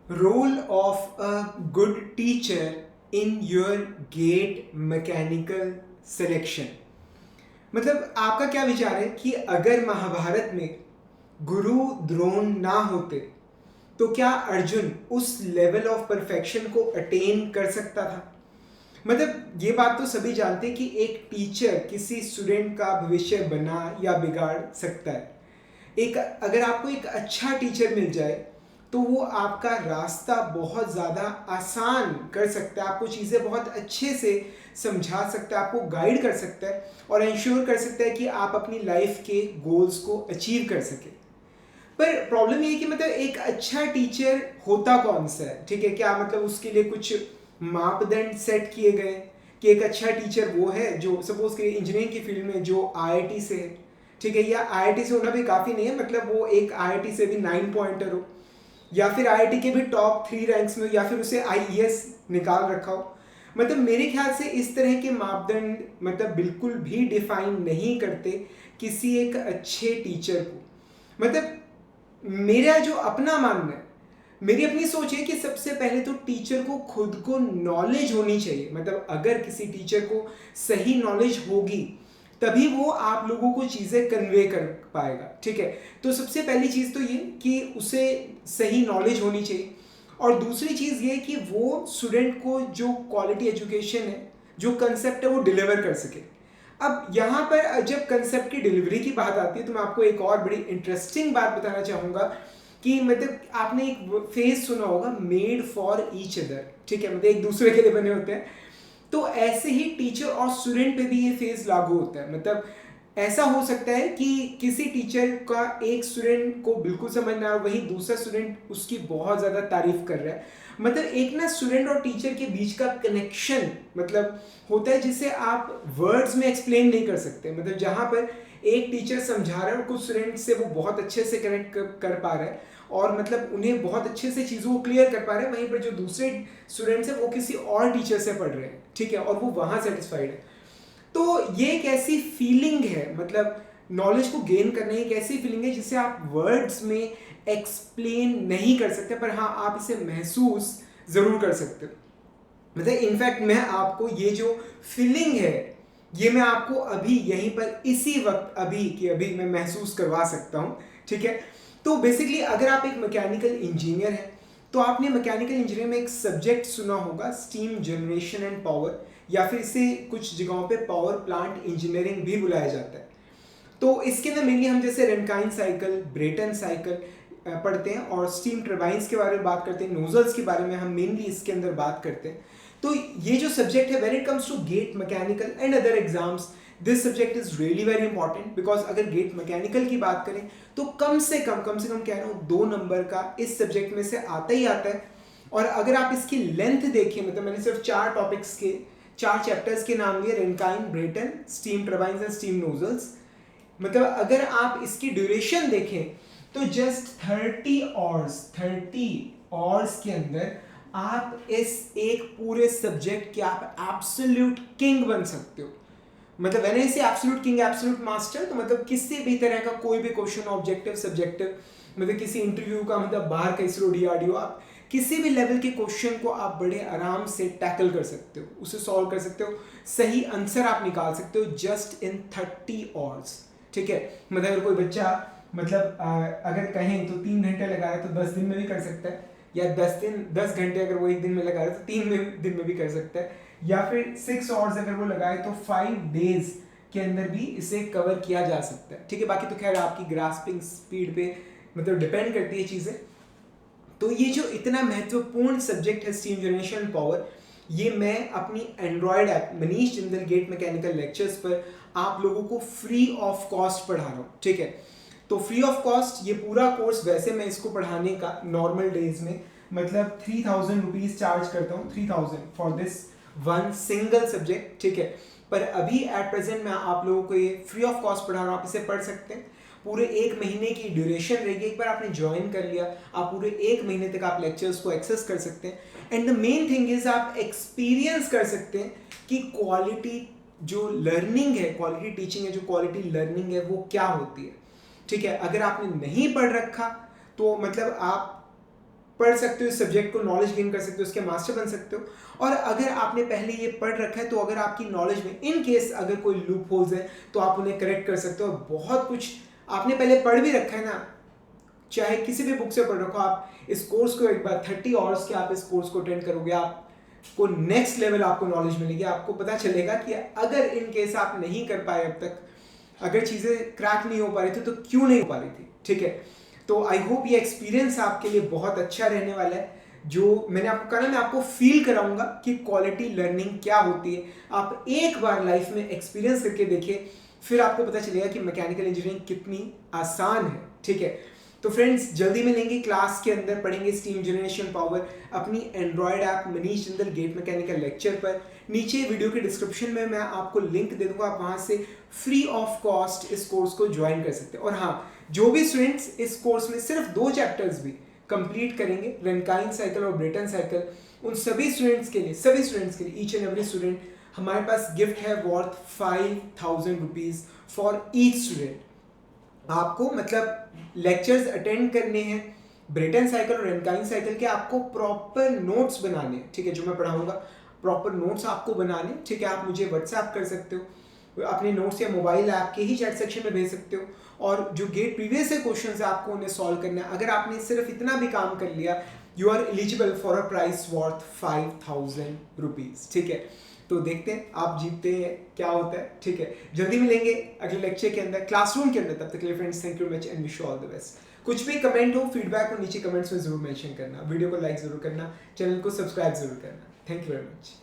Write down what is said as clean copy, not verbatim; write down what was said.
Role of a good teacher in your gate mechanical selection. मतलब आपका क्या विचार है कि अगर महाभारत में गुरु द्रोण ना होते तो क्या अर्जुन उस लेवल ऑफ परफेक्शन को अटेन कर सकता था? मतलब ये बात तो सभी जानते हैं कि एक टीचर किसी स्टूडेंट का भविष्य बना या बिगाड़ सकता है। एक अगर आपको एक अच्छा टीचर मिल जाए तो वो आपका रास्ता बहुत ज़्यादा आसान कर सकता है, आपको चीज़ें बहुत अच्छे से समझा सकता है, आपको गाइड कर सकता है और इंश्योर कर सकता है कि आप अपनी लाइफ के गोल्स को अचीव कर सके। पर प्रॉब्लम ये है कि मतलब एक अच्छा टीचर होता कौन सा है? ठीक है, क्या मतलब उसके लिए कुछ मापदंड सेट किए गए कि एक अच्छा टीचर वो है जो सपोज के इंजीनियरिंग की फील्ड में जो आईआईटी से है, ठीक है, या आईआईटी से होना भी काफ़ी नहीं है, मतलब वो एक आईआईटी से भी 9 पॉइंटर हो या फिर आईआईटी के भी टॉप 3 रैंक्स में हो या फिर उसे आईईएस निकाल रखा हो। मतलब मेरे ख्याल से इस तरह के मापदंड मतलब बिल्कुल भी डिफाइन नहीं करते किसी एक अच्छे टीचर को। मतलब मेरा जो अपना मानना है, मेरी अपनी सोच है कि सबसे पहले तो टीचर को खुद को नॉलेज होनी चाहिए। मतलब अगर किसी टीचर को सही नॉलेज होगी तभी वो आप लोगों को चीज़ें कन्वे कर पाएगा, ठीक है। तो सबसे पहली चीज़ तो ये कि उसे सही नॉलेज होनी चाहिए और दूसरी चीज़ ये कि वो स्टूडेंट को जो क्वालिटी एजुकेशन है, जो कंसेप्ट है, वो डिलीवर कर सके। अब यहाँ पर जब कंसेप्ट की डिलीवरी की बात आती है तो मैं आपको एक और बड़ी इंटरेस्टिंग बात बताना चाहूँगा कि मतलब आपने एक फेज सुना होगा, मेड फॉर ईच अदर, ठीक है, मतलब एक दूसरे के लिए बने होते हैं। तो ऐसे ही टीचर और स्टूडेंट पे भी ये फेज लागू होता है। मतलब ऐसा हो सकता है कि किसी टीचर का एक स्टूडेंट को बिल्कुल समझ ना आए, वहीं दूसरा स्टूडेंट उसकी बहुत ज़्यादा तारीफ कर रहा है। मतलब एक ना स्टूडेंट और टीचर के बीच का कनेक्शन मतलब होता है जिसे आप वर्ड्स में एक्सप्लेन नहीं कर सकते। मतलब जहाँ पर एक टीचर समझा रहा है और कुछ स्टूडेंट से वो बहुत अच्छे से कनेक्ट कर पा रहा है और मतलब उन्हें बहुत अच्छे से चीज़ों को क्लियर कर पा रहे हैं, वहीं पर जो दूसरे स्टूडेंट्स हैं वो किसी और टीचर से पढ़ रहे हैं, ठीक है, और वो वहाँ सेटिस्फाइड है। तो ये एक ऐसी फीलिंग है, मतलब नॉलेज को गेन करने की एक ऐसी फीलिंग है जिसे आप वर्ड्स में एक्सप्लेन नहीं कर सकते, पर हाँ आप इसे महसूस ज़रूर कर सकते हो। मतलब इनफैक्ट मैं आपको ये जो फीलिंग है ये मैं आपको अभी यहीं पर इसी वक्त अभी कि अभी मैं महसूस करवा सकता हूँ, ठीक है। तो बेसिकली अगर आप एक मैकेनिकल इंजीनियर हैं तो आपने मैकेनिकल इंजीनियरिंग में एक सब्जेक्ट सुना होगा, स्टीम जनरेशन एंड पावर, या फिर इसे कुछ जगहों पे पावर प्लांट इंजीनियरिंग भी बुलाया जाता है। तो इसके अंदर मेनली हम जैसे रेनकाइन साइकिल, ब्रेटन साइकिल पढ़ते हैं और स्टीम टर्बाइंस के बारे में बात करते हैं, नोजल्स के बारे में हम मेनली इसके अंदर बात करते हैं। तो ये जो सब्जेक्ट है when it comes to GATE mechanical and other exams, this subject is really very important because अगर गेट मैकेनिकल की बात करें तो कम से कम कह रहा हूँ 2 नंबर का इस सब्जेक्ट में से आता ही आता है। और अगर आप इसकी लेंथ देखें, मतलब मैंने सिर्फ 4 टॉपिक्स के 4 चैप्टर्स के नाम लिए, Rankine, Brayton, steam turbines and steam nozzles. मतलब अगर आप इसकी ड्यूरेशन देखें तो जस्ट 30 आवर्स के अंदर आप इस एक पूरे सब्जेक्ट के आप एब्सोल्यूट किंग बन सकते हो। मतलब मैंने इसे एब्सोल्यूट किंग, एब्सोल्यूट मास्टर, तो मतलब किसी भी तरह का कोई भी क्वेश्चन, ऑब्जेक्टिव, सब्जेक्टिव, मतलब किसी इंटरव्यू का, मतलब बाहर का इसरो डीआरडीओ, आप किसी भी लेवल के क्वेश्चन को आप बड़े आराम से टैकल कर सकते हो, उसे सॉल्व कर सकते हो, सही आंसर आप निकाल सकते हो जस्ट इन 30 आवर्स, ठीक है। मतलब अगर कोई बच्चा मतलब अगर कहें तो 3 घंटे लगाए तो 10 दिन में भी कर सकता है, या 10 घंटे अगर वो एक दिन में लगा रहे तो 3 दिन में भी कर सकता है, या फिर 6 आवर्स अगर वो लगाए तो 5 डेज के अंदर भी इसे कवर किया जा सकता है, ठीक है। बाकी तो खैर आपकी ग्रास्पिंग स्पीड पे मतलब डिपेंड करती है चीज़ें। तो ये जो इतना महत्वपूर्ण सब्जेक्ट है स्टीम जनरेशन पावर, ये मैं अपनी Android app Manish Jindal GATE mechanical lectures पर आप लोगों को फ्री ऑफ कॉस्ट पढ़ा रहा हूँ, ठीक है। तो फ्री ऑफ कॉस्ट ये पूरा कोर्स, वैसे मैं इसको पढ़ाने का नॉर्मल डेज में मतलब 3000 रुपीज चार्ज करता हूँ, 3000 for this one single subject, ठीक है। पर अभी एट प्रेजेंट मैं आप लोगों को ये फ्री ऑफ कॉस्ट पढ़ा रहा हूँ, आप इसे पढ़ सकते हैं। पूरे 1 महीने की ड्यूरेशन रहेगी, एक बार आपने ज्वाइन कर लिया आप पूरे 1 महीने तक आप लेक्चर्स को एक्सेस कर सकते हैं। And the main thing is आप एक्सपीरियंस कर सकते हैं कि क्वालिटी जो लर्निंग है, क्वालिटी टीचिंग है, जो क्वालिटी लर्निंग है वो क्या होती है, ठीक है। अगर आपने नहीं पढ़ रखा तो मतलब आप पढ़ सकते हो, इस सब्जेक्ट को नॉलेज गेन कर सकते हो, उसके मास्टर बन सकते हो। और अगर आपने पहले ये पढ़ रखा है तो अगर आपकी नॉलेज में इन केस अगर कोई लूप होल्स है तो आप उन्हें करेक्ट कर सकते हो। बहुत कुछ आपने पहले पढ़ भी रखा है ना, चाहे किसी भी बुक से पढ़ रखो, आप इस कोर्स को एक बार 30 आवर्स के आप इस कोर्स को अटेंड करोगे, आपको नेक्स्ट लेवल आपको नॉलेज मिलेगी। आपको पता चलेगा कि अगर इन केस आप नहीं कर पाए अब तक, अगर चीज़ें क्रैक नहीं हो पा रही थी तो क्यों नहीं हो पा रही थी, ठीक है। तो आई होप ये एक्सपीरियंस आपके लिए बहुत अच्छा रहने वाला है। जो मैंने आपको कहा ना, मैं आपको फील कराऊंगा कि क्वालिटी लर्निंग क्या होती है। आप एक बार लाइफ में एक्सपीरियंस करके देखिए, फिर आपको पता चलेगा कि मैकेनिकल इंजीनियरिंग कितनी आसान है, ठीक है। तो फ्रेंड्स, जल्दी मिलेंगे, क्लास के अंदर पढ़ेंगे स्टीम जनरेशन पावर अपनी Android app Manish Jindal GATE mechanical lecture पर। नीचे वीडियो के डिस्क्रिप्शन में मैं आपको लिंक दे दूंगा, आप वहां से फ्री ऑफ कॉस्ट इस कोर्स को ज्वाइन कर सकते हैं। और हाँ, जो भी स्टूडेंट्स इस कोर्स में सिर्फ 2 चैप्टर्स भी कंप्लीट करेंगे, रनकाइन साइकिल और ब्रेटन साइकिल, उन सभी स्टूडेंट्स के लिए ईच एंड एवरी स्टूडेंट हमारे पास गिफ्ट है worth 5000 rupees for each student. आपको मतलब लेक्चर्स अटेंड करने हैं ब्रेटन साइकिल और रनकाइन साइकिल के, आपको प्रॉपर नोट्स बनाने हैं, ठीक है। जो मैं पढ़ाऊंगा प्रॉपर नोट्स आपको बनाने, ठीक है। आप मुझे व्हाट्सएप कर सकते हो, अपने नोट्स या मोबाइल ऐप के ही चैट सेक्शन में भेज सकते हो। और जो गेट प्रीवियस से क्वेश्चंस है आपको उन्हें सॉल्व करना है। अगर आपने सिर्फ इतना भी काम कर लिया, you are eligible for a prize worth 5000 rupees, ठीक है। तो देखते हैं आप जीतते हैं क्या होता है, ठीक है। जल्दी मिलेंगे अगले लेक्चर के अंदर, क्लासरूम के अंदर। तब तक के लिए friends, thank you much and wish you all the best. कुछ भी कमेंट हो, फीडबैक हो, नीचे कमेंट्स में जरूर मेंशन करना, वीडियो को लाइक जरूर करना, चैनल को सब्सक्राइब जरूर करना। Thank you very much.